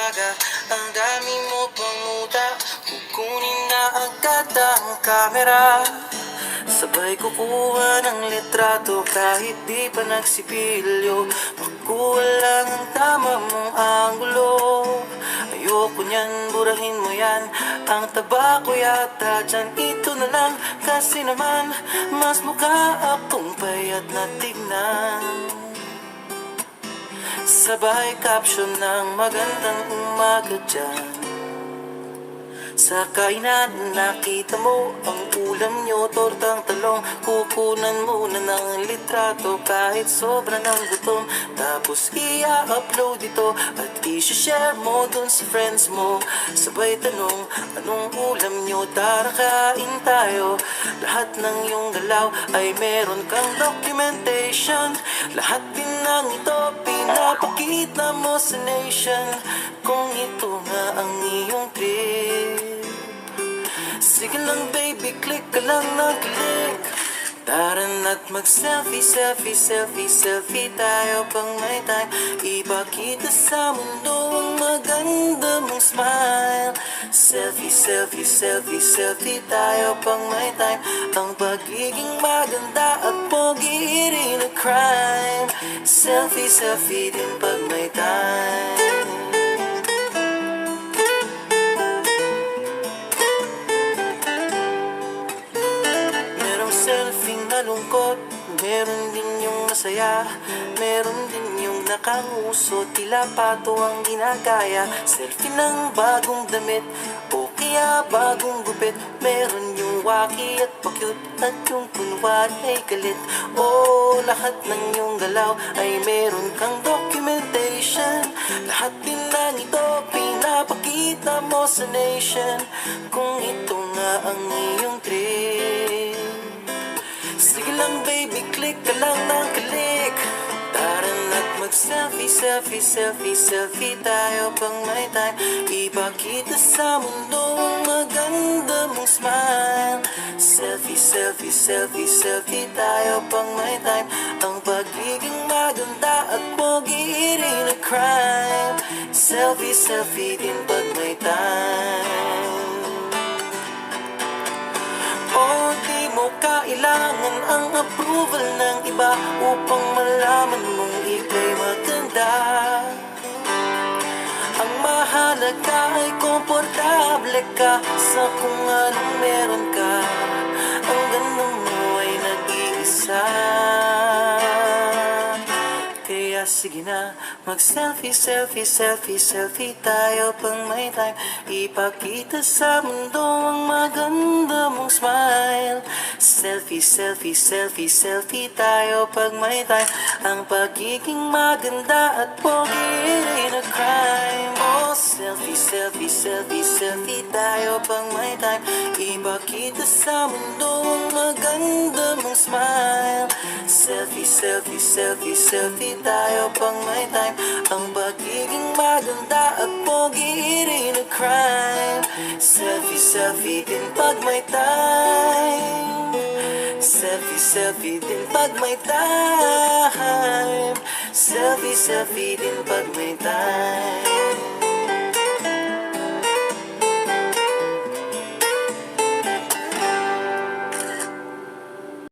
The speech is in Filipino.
umaga, ang dami mo pang muta. Kukunin na agad ang kamera, sabay kukuha ng litrato kahit di pa nagsipilyo. Makuha lang ang tama mong anggulo. Ayoko niyan, burahin mo yan. Ang taba ko yata dyan, ito na lang. Kasi naman, mas mukha akong payat na tignan. Sabay caption ng magandang umaga dyan. Sa kainan, nakita mo ang ulam nyo, tortang talong. Kukunan muna ng litrato kahit sobra ng gutom. Tapos i-upload ito at i-share mo dun sa friends mo. Sabay tanong, anong ulam nyo? Tara kain tayo. Lahat ng iyong galaw ay meron kang documentation. Lahat din ng ito pinapakita mo sa nation. Kung ito nga ang iyong trip, sige lang baby, click ka lang ng click. Tara na't mag-selfie, selfie, selfie, selfie tayo pang may time. Ipakita sa mundo ang maganda mong smile. Selfie, selfie, selfie, selfie tayo pang may time. Ang pagiging maganda at pogi rin a crime. Selfie, selfie din pag may time. Lungkot, meron din yung masaya, meron din yung nakanguso, tila pato ang ginagaya. Selfie ng bagong damit o kaya bagong gupit, meron yung waki at pa-cute at yung kunwari ay galit. O lahat ng yung galaw ay meron kang documentation. Lahat din ng ito pinapakita mo sa nation. Kung ito nga ang iyong trip, sige lang baby, click ka lang ng click. Tara na't mag-selfie, selfie, selfie, selfie tayo pang may time. Ipakita sa mundo ang maganda mong smile. Selfie, selfie, selfie, selfie tayo pang may time. Ang pagiging maganda at pogi rin a crime. Selfie, selfie din pag may time. O di mo kailangan ang approval ng iba upang malaman mong ika'y maganda. Ang mahalaga ay komportable ka sa kung anong meron ka. Ang ganda mo ay nag-iisa. Kaya sige na, mag-selfie, selfie, selfie, selfie tayo pang may time. Ipakita sa mundo ang maganda mong smile. Selfie, selfie, selfie, selfie tayo pag may time. Ang pagiging maganda at pogi rin a crime. Oh, selfie, selfie, selfie, selfie tayo pang may time. Ipakita sa mundo ang maganda mong smile. Selfie, selfie, selfie, selfie tayo pang may time. Ang pagiging maganda at pogi rin a crime. Selfie, selfie din pag may time. Selfie, selfie din pag may time. Selfie, selfie din pag may time.